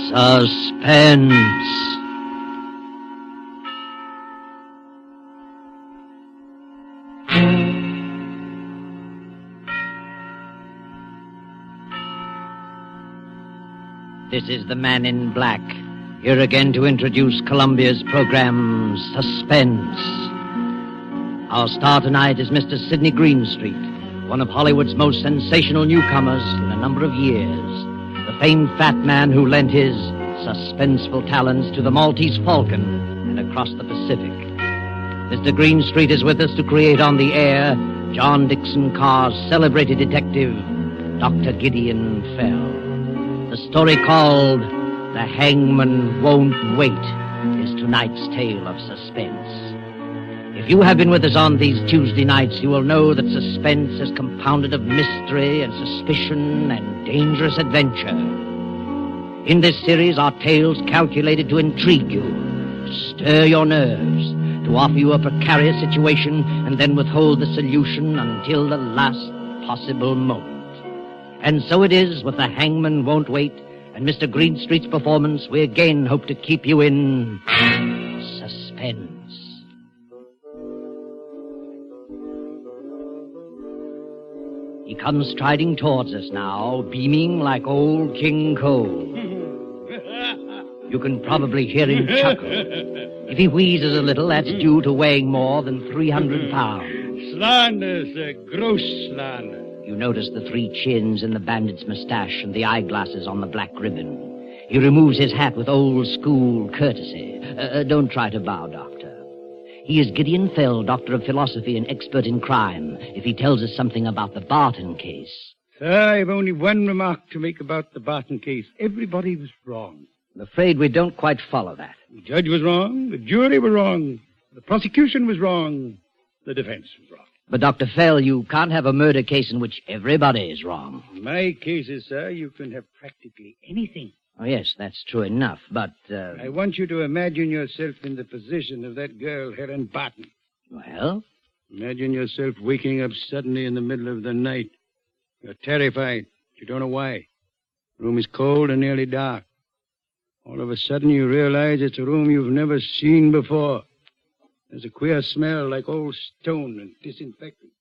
Suspense. This is the Man in Black, here again to introduce Columbia's program, Suspense. Our star tonight is Mr. Sidney Greenstreet, one of Hollywood's most sensational newcomers in a number of years. The famed fat man who lent his suspenseful talents to the Maltese Falcon and across the Pacific. Mr. Greenstreet is with us to create on the air John Dixon Carr's celebrated detective, Dr. Gideon Fell. The story called The Hangman Won't Wait is tonight's tale of suspense. If you have been with us on these Tuesday nights, you will know that suspense is compounded of mystery and suspicion and dangerous adventure. In this series are tales calculated to intrigue you, to stir your nerves, to offer you a precarious situation and then withhold the solution until the last possible moment. And so it is with The Hangman Won't Wait and Mr. Greenstreet's performance. We again hope to keep you in suspense. He comes striding towards us now, beaming like old King Cole. You can probably hear him chuckle. If he wheezes a little, that's due to weighing more than 300 pounds. Slander, sir, gross slander. You notice the 3 chins in the bandit's mustache and the eyeglasses on the black ribbon. He removes his hat with old-school courtesy. Don't try to bow, Doctor. He is Gideon Fell, Doctor of Philosophy and expert in crime, if he tells us something about the Barton case. Sir, I have only one remark to make about the Barton case. Everybody was wrong. I'm afraid we don't quite follow that. The judge was wrong, the jury were wrong, the prosecution was wrong, the defense was wrong. But, Dr. Fell, you can't have a murder case in which everybody is wrong. In my cases, sir, you can have practically anything. Oh, yes, that's true enough, but... I want you to imagine yourself in the position of that girl, Helen Barton. Well? Imagine yourself waking up suddenly in the middle of the night. You're terrified. You don't know why. The room is cold and nearly dark. All of a sudden, you realize it's a room you've never seen before. There's a queer smell like old stone and disinfectant.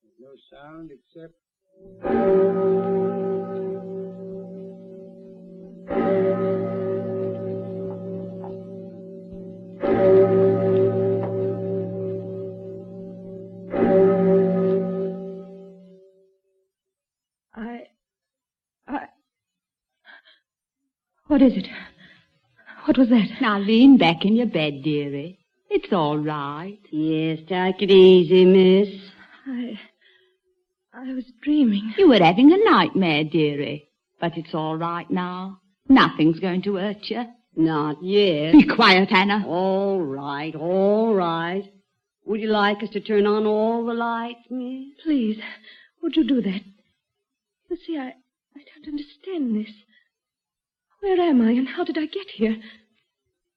There's no sound except... What is it? What was that? Now lean back in your bed, dearie. It's all right. Yes, take it easy, miss. I was dreaming. You were having a nightmare, dearie. But it's all right now. Nothing's going to hurt you. Not yet. Be quiet, Anna. All right, all right. Would you like us to turn on all the lights, miss? Please, would you do that? You see, I don't understand this. Where am I, and how did I get here?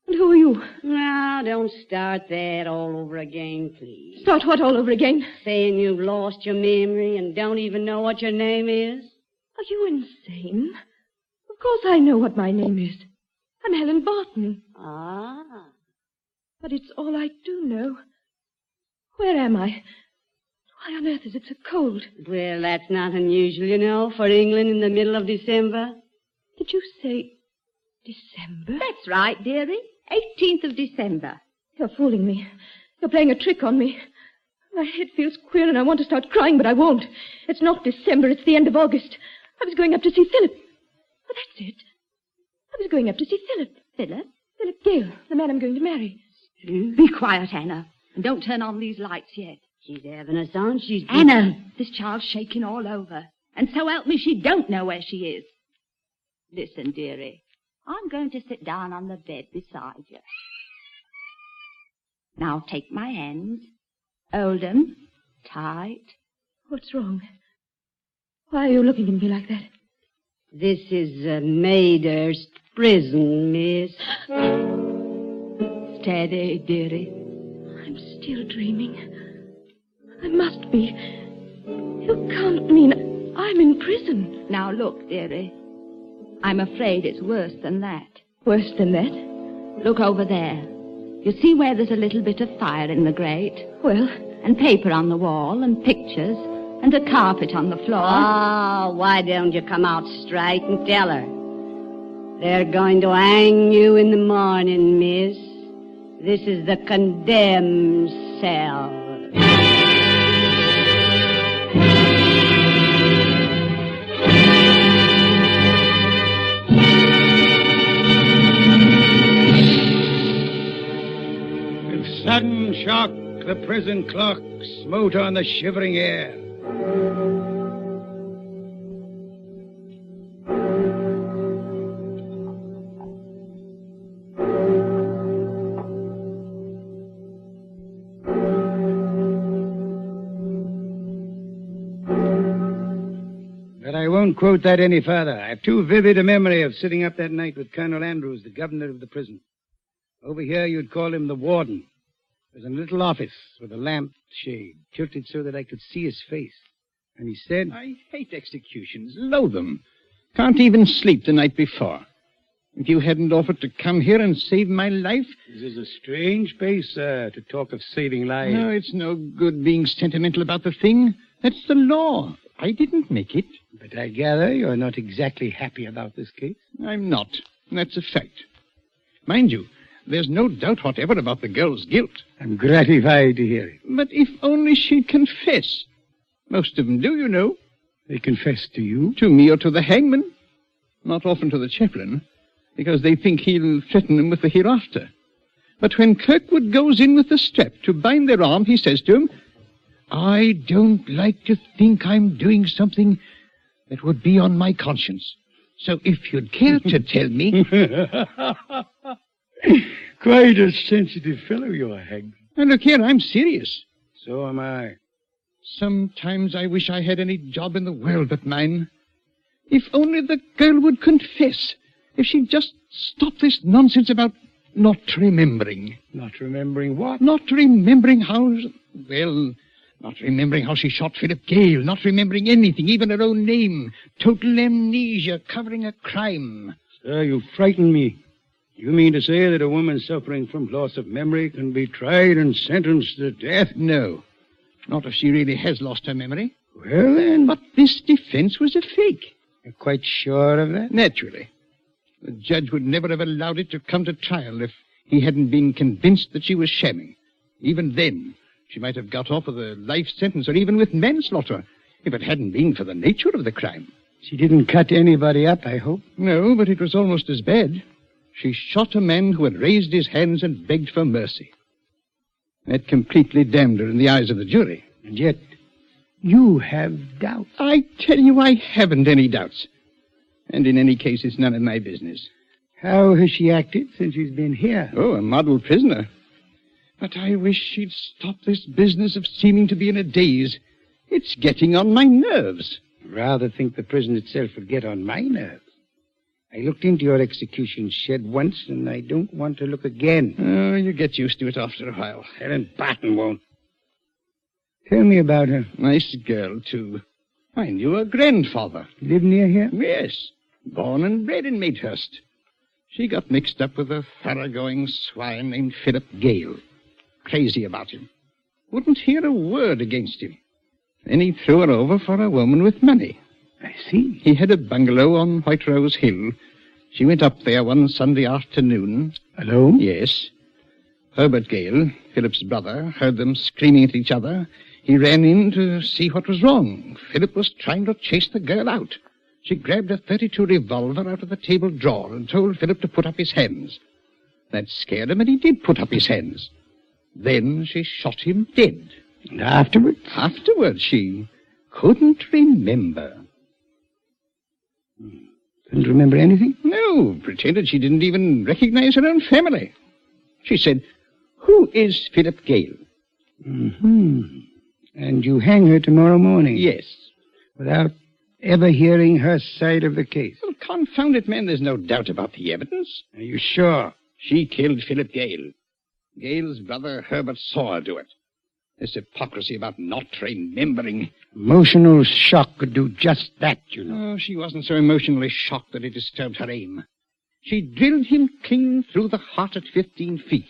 And who are you? Now, don't start that all over again, please. Start what all over again? Saying you've lost your memory and don't even know what your name is? Are you insane? Of course I know what my name is. I'm Helen Barton. Ah. But it's all I do know. Where am I? Why on earth is it so cold? Well, that's not unusual, you know, for England in the middle of December. Did you say December? That's right, dearie. 18th of December. You're fooling me. You're playing a trick on me. My head feels queer and I want to start crying, but I won't. It's not December, it's the end of August. I was going up to see Philip. Oh, that's it. I was going up to see Philip. Philip? Philip Gale, the man I'm going to marry. Be quiet, Anna. And don't turn on these lights yet. She's having us on. Anna, this child's shaking all over. And so help me, she don't know where she is. Listen, dearie. I'm going to sit down on the bed beside you. Now take my hands. Hold them tight. What's wrong? Why are you looking at me like that? This is Maidhurst prison, miss. Steady, dearie. I'm still dreaming. I must be. You can't mean I'm in prison. Now look, dearie. I'm afraid it's worse than that. Worse than that? Look over there. You see where there's a little bit of fire in the grate? Well, And paper on the wall, and pictures, and a carpet on the floor. Oh, why don't you come out straight and tell her? They're going to hang you in the morning, miss. This is the condemned cell. With sudden shock, the prison clock smote on the shivering air. But I won't quote that any further. I have too vivid a memory of sitting up that night with Colonel Andrews, the governor of the prison. Over here, you'd call him the warden. There's a little office with a lamp shade tilted so that I could see his face. And he said, I hate executions, loathe them. Can't even sleep the night before. If you hadn't offered to come here and save my life... "This is a strange place, sir, to talk of saving lives." No, it's no good being sentimental about the thing. That's the law. I didn't make it. But I gather you're not exactly happy about this case. I'm not. That's a fact. Mind you, there's no doubt whatever about the girl's guilt. I'm gratified to hear it. But if only she'd confess. Most of them do, you know. They confess to you? To me or to the hangman. Not often to the chaplain, because they think he'll threaten them with the hereafter. But when Kirkwood goes in with the strap to bind their arm, he says to him, I don't like to think I'm doing something that would be on my conscience. So if you'd care to tell me... Quite a sensitive fellow you are, Hagman. And look here, I'm serious. So am I. Sometimes I wish I had any job in the world but mine. If only the girl would confess. If she'd just stop this nonsense about not remembering. Not remembering what? Not remembering how... Well, not remembering how she shot Philip Gale. Not remembering anything, even her own name. Total amnesia, covering a crime. Sir, you frighten me. You mean to say that a woman suffering from loss of memory can be tried and sentenced to death? No. Not if she really has lost her memory. Well, then... But this defense was a fake. You're quite sure of that? Naturally. The judge would never have allowed it to come to trial if he hadn't been convinced that she was shamming. Even then, she might have got off with a life sentence or even with manslaughter if it hadn't been for the nature of the crime. She didn't cut anybody up, I hope? No, but it was almost as bad. She shot a man who had raised his hands and begged for mercy. That completely damned her in the eyes of the jury. And yet, you have doubts. I tell you, I haven't any doubts. And in any case, it's none of my business. How has she acted since she's been here? Oh, a model prisoner. But I wish she'd stop this business of seeming to be in a daze. It's getting on my nerves. Rather think the prison itself would get on my nerves. I looked into your execution shed once, and I don't want to look again. Oh, you get used to it after a while. Helen Barton won't. Tell me about her. Nice girl, too. I knew her grandfather. Live near here? Yes. Born and bred in Maidhurst. She got mixed up with a thoroughgoing swine named Philip Gale. Crazy about him. Wouldn't hear a word against him. Then he threw her over for a woman with money. I see. He had a bungalow on White Rose Hill. She went up there one Sunday afternoon. Alone? Yes. Herbert Gale, Philip's brother, heard them screaming at each other. He ran in to see what was wrong. Philip was trying to chase the girl out. She grabbed a .32 revolver out of the table drawer and told Philip to put up his hands. That scared him, and he did put up his hands. Then she shot him dead. And afterwards? Afterwards, she couldn't remember. Couldn't remember anything? No, pretended she didn't even recognize her own family. She said, "Who is Philip Gale?" Mm-hmm. And you hang her tomorrow morning? Yes. Without ever hearing her side of the case? Well, confound it, man, there's no doubt about the evidence. Are you sure? She killed Philip Gale. Gale's brother Herbert saw her do it. This hypocrisy about not remembering. Emotional shock could do just that, you know. Oh, she wasn't so emotionally shocked that it disturbed her aim. She drilled him clean through the heart at 15 feet.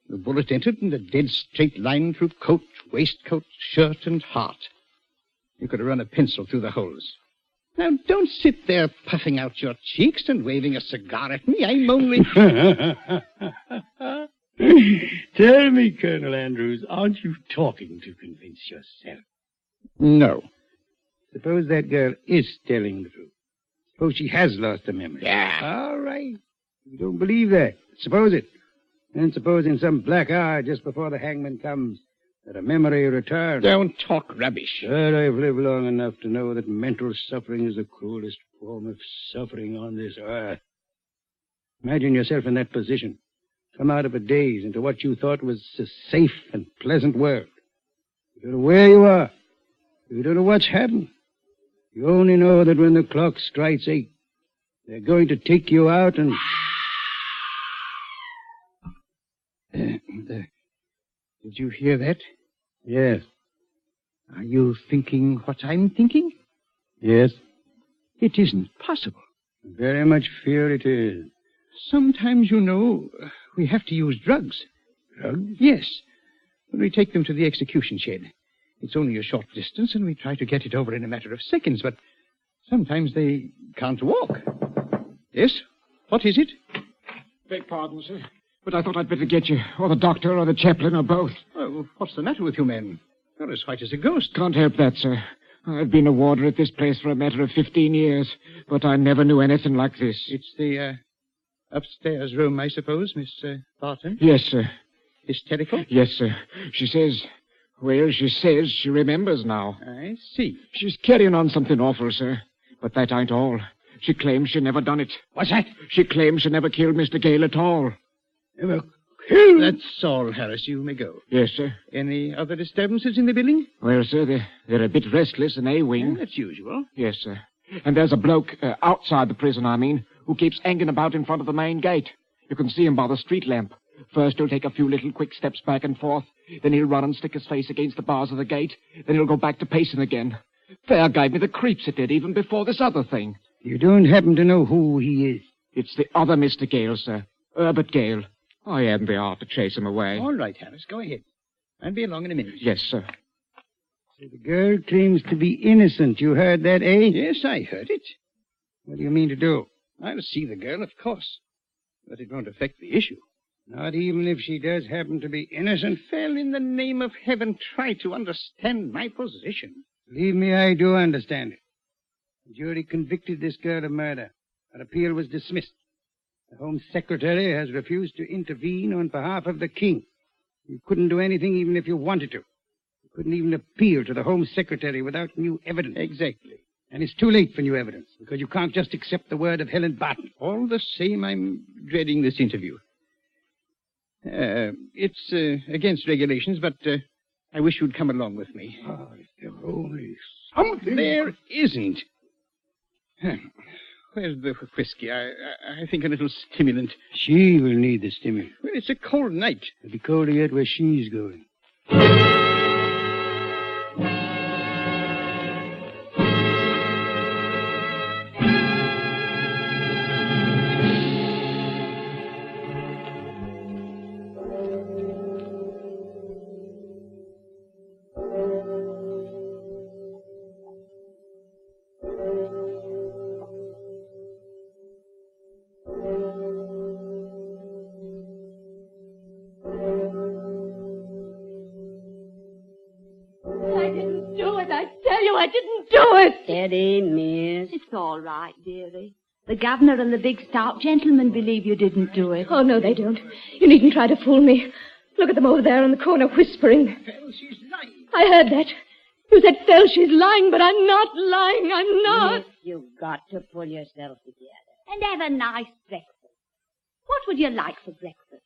The bullet entered in a dead straight line through coat, waistcoat, shirt, and heart. You could have run a pencil through the holes. Now, don't sit there puffing out your cheeks and waving a cigar at me. I'm only... Tell me, Colonel Andrews, aren't you talking to convince yourself? No. Suppose that girl is telling the truth. Suppose she has lost her memory. Yeah. All right. You don't believe that. Suppose it. And suppose in some black hour just before the hangman comes that a memory returns. Don't talk rubbish. But I've lived long enough to know that mental suffering is the cruelest form of suffering on this earth. Imagine yourself in that position. Come out of a daze into what you thought was a safe and pleasant world. You don't know where you are. You don't know what's happened. You only know that when the clock strikes 8, they're going to take you out and... Did you hear that? Yes. Are you thinking what I'm thinking? Yes. It isn't possible. Very much fear it is. Sometimes, you know, we have to use drugs. Drugs? Yes. When we take them to the execution shed. It's only a short distance, and we try to get it over in a matter of seconds, but sometimes they can't walk. Yes? What is it? Beg pardon, sir, but I thought I'd better get you, or the doctor, or the chaplain, or both. Oh, what's the matter with you men? You're as white as a ghost. Can't help that, sir. I've been a warder at this place for a matter of 15 years, but I never knew anything like this. It's the, upstairs room, I suppose, Miss Barton? Yes, sir. Hysterical? Yes, sir. She says she remembers now. I see. She's carrying on something awful, sir. But that ain't all. She claims she never done it. What's that? She claims she never killed Mr. Gale at all. Never killed? That's all, Harris. You may go. Yes, sir. Any other disturbances in the building? Well, sir, they're a bit restless in A-wing. That's usual. Yes, sir. And there's a bloke, outside the prison, who keeps hanging about in front of the main gate. You can see him by the street lamp. First, he'll take a few little quick steps back and forth. Then he'll run and stick his face against the bars of the gate. Then he'll go back to pacing again. Fair gave me the creeps it did, even before this other thing. You don't happen to know who he is? It's the other Mr. Gale, sir. Herbert Gale. I hadn't the heart to chase him away. All right, Harris, go ahead. I'll be along in a minute. Yes, sir. So the girl claims to be innocent. You heard that, eh? Yes, I heard it. What do you mean to do? I'll see the girl, of course. But it won't affect the issue. Not even if she does happen to be innocent? Well, in the name of heaven, try to understand my position. Believe me, I do understand it. The jury convicted this girl of murder. Her appeal was dismissed. The Home Secretary has refused to intervene on behalf of the King. You couldn't do anything even if you wanted to. You couldn't even appeal to the Home Secretary without new evidence. Exactly. And it's too late for new evidence, because you can't just accept the word of Helen Barton. All the same, I'm dreading this interview. It's against regulations, but I wish you'd come along with me. Oh, if there were only something. There isn't. Where's the whiskey? I think a little stimulant. She will need the stimulant. Well, it's a cold night. It'll be colder yet where she's going. I didn't do it. Steady, miss. It's all right, dearie. The governor and the big stout gentleman believe you didn't do it. Oh, no, they don't. You needn't try to fool me. Look at them over there in the corner whispering. Fell, she's lying. I heard that. You said, Fell, she's lying, but I'm not lying. I'm not. Miss, you've got to pull yourself together. And have a nice breakfast. What would you like for breakfast?